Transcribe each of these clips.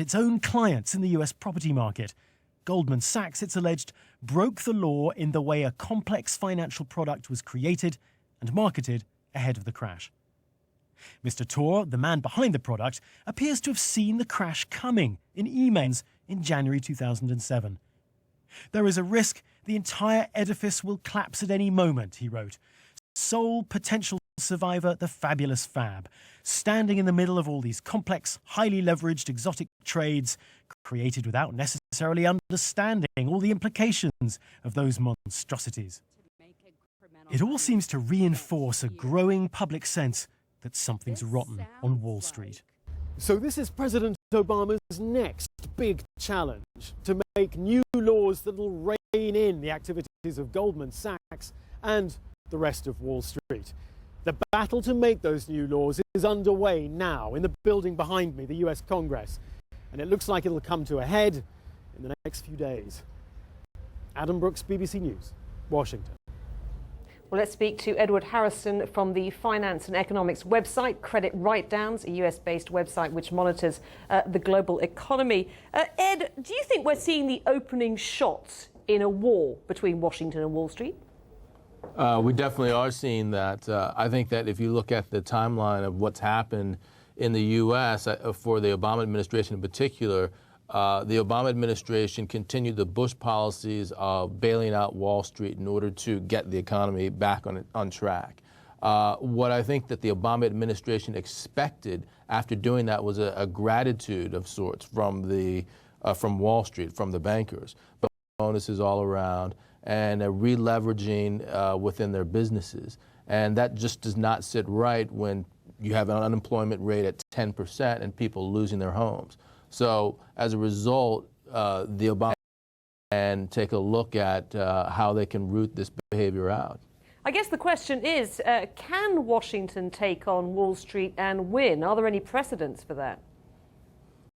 its own clients in the US property market. Goldman Sachs, it's alleged, broke the law in the way a complex financial product was created and marketed ahead of the crash. Mr. Tor, the man behind the product, appears to have seen the crash coming in emails in January 2007. There is a risk the entire edifice will collapse at any moment, he wrote. Sole potential survivor, the fabulous Fab, standing in the middle of all these complex, highly leveraged, exotic trades created without necessarily understanding all the implications of those monstrosities. It all seems to reinforce a growing public sense that something's rotten on Wall Street. So this is President Obama's next big challenge, to make new laws that will rein in the activities of Goldman Sachs and the rest of Wall Street. The battle to make those new laws is underway now in the building behind me, the US Congress, and it looks like it'll come to a head in the next few days. Adam Brooks, BBC News, Washington. Well, let's speak to Edward Harrison from the finance and economics website Credit Write-Downs, a US-based website which monitors the global economy. Ed, do you think we're seeing the opening shots in a war between Washington and Wall Street? We definitely are seeing that. I think that if you look at the timeline of what's happened in the U.S. For the Obama administration in particular, the Obama administration continued the Bush policies of bailing out Wall Street in order to get the economy back on track. What I think that the Obama administration expected after doing that was a gratitude of sorts from Wall Street, from the bankers, but bonuses all around, and a re-leveraging within their businesses. And that just does not sit right when you have an unemployment rate at 10% and people losing their homes. So as a result, the Obama and take a look at how they can root this behavior out. I guess the question is, can Washington take on Wall Street and win? Are there any precedents for that?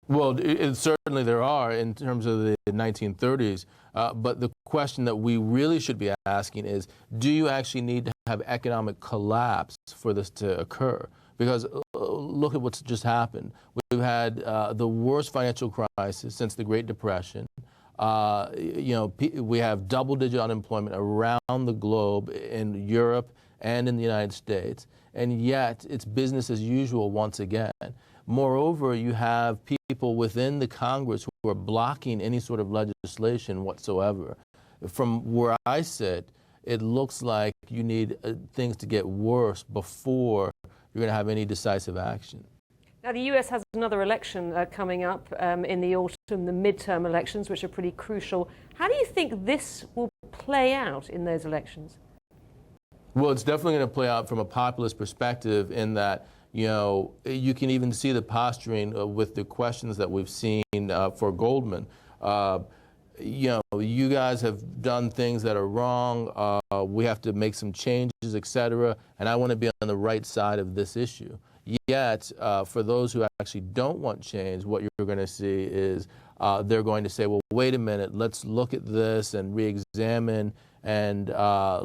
Well, certainly there are in terms of the 1930s, but the question that we really should be asking is, do you actually need to have economic collapse for this to occur? Because look at what's just happened. We've had the worst financial crisis since the Great Depression. We have double-digit unemployment around the globe in Europe and in the United States, and yet it's business as usual once again. Moreover, you have people within the Congress who are blocking any sort of legislation whatsoever. From where I sit, it looks like you need things to get worse before you're going to have any decisive action. Now, the US has another election coming up in the autumn, the midterm elections, which are pretty crucial. How do you think this will play out in those elections? Well, it's definitely going to play out from a populist perspective in that, you can even see the posturing with the questions that we've seen for Goldman. You guys have done things that are wrong. We have to make some changes, etc. And I want to be on the right side of this issue. Yet, for those who actually don't want change, what you're going to see is they're going to say, well, wait a minute, let's look at this and re-examine, and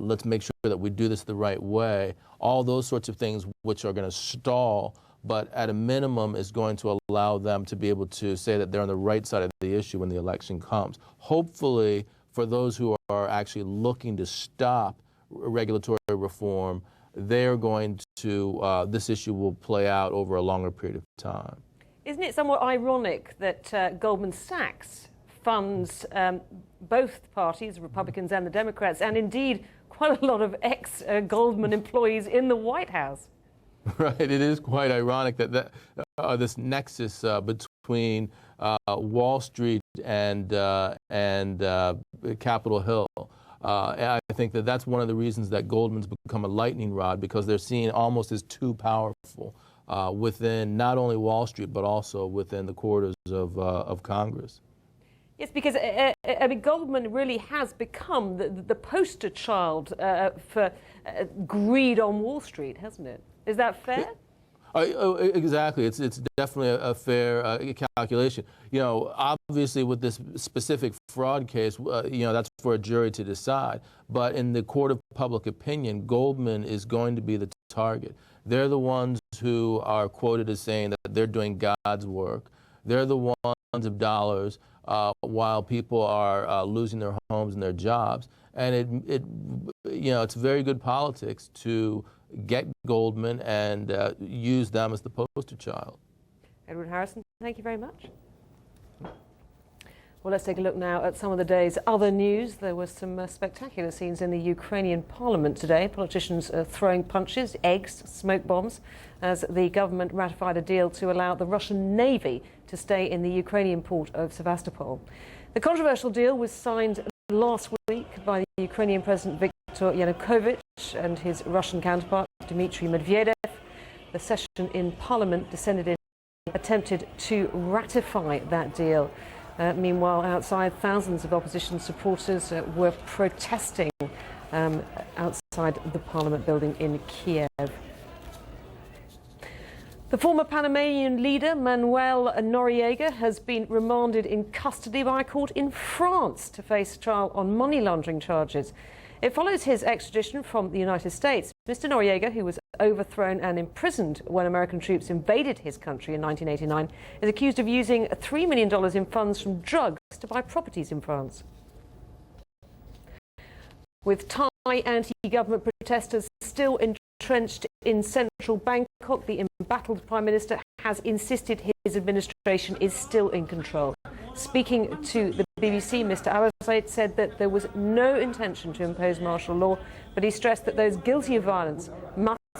let's make sure that we do this the right way. All those sorts of things which are going to stall, but at a minimum is going to allow them to be able to say that they're on the right side of the issue when the election comes. Hopefully, for those who are actually looking to stop regulatory reform, they're going to, this issue will play out over a longer period of time. Isn't it somewhat ironic that Goldman Sachs funds both parties, the Republicans and the Democrats, and indeed quite a lot of ex-Goldman employees in the White House? Right, it is quite ironic that this nexus between Wall Street and Capitol Hill. I think that that's one of the reasons that Goldman's become a lightning rod, because they're seen almost as too powerful within not only Wall Street but also within the quarters of Congress. Yes, because Goldman really has become the poster child for greed on Wall Street, hasn't it? Is that fair? Exactly. It's definitely a fair calculation. Obviously with this specific fraud case, that's for a jury to decide. But in the court of public opinion, Goldman is going to be the target. They're the ones who are quoted as saying that they're doing God's work. They're the ones of dollars while people are losing their homes and their jobs. And it's very good politics to get Goldman and use them as the poster child. Edward Harrison, thank you very much. Well, let's take a look now at some of the day's other news. There were some spectacular scenes in the Ukrainian parliament today. Politicians throwing punches, eggs, smoke bombs, as the government ratified a deal to allow the Russian Navy to stay in the Ukrainian port of Sevastopol. The controversial deal was signed last week by the Ukrainian President Viktor Yanukovych and his Russian counterpart Dmitry Medvedev. The session in parliament descended in attempted to ratify that deal. Meanwhile, outside, thousands of opposition supporters were protesting outside the Parliament building in Kiev. The former Panamanian leader, Manuel Noriega, has been remanded in custody by a court in France to face trial on money laundering charges. It follows his extradition from the United States. Mr. Noriega, who was overthrown and imprisoned when American troops invaded his country in 1989, is accused of using $3 million in funds from drugs to buy properties in France. With Thai anti-government protesters still entrenched in central Bangkok, the embattled Prime Minister has insisted his administration is still in control. Speaking to the BBC, Mr. Abbas said that there was no intention to impose martial law, but he stressed that those guilty of violence must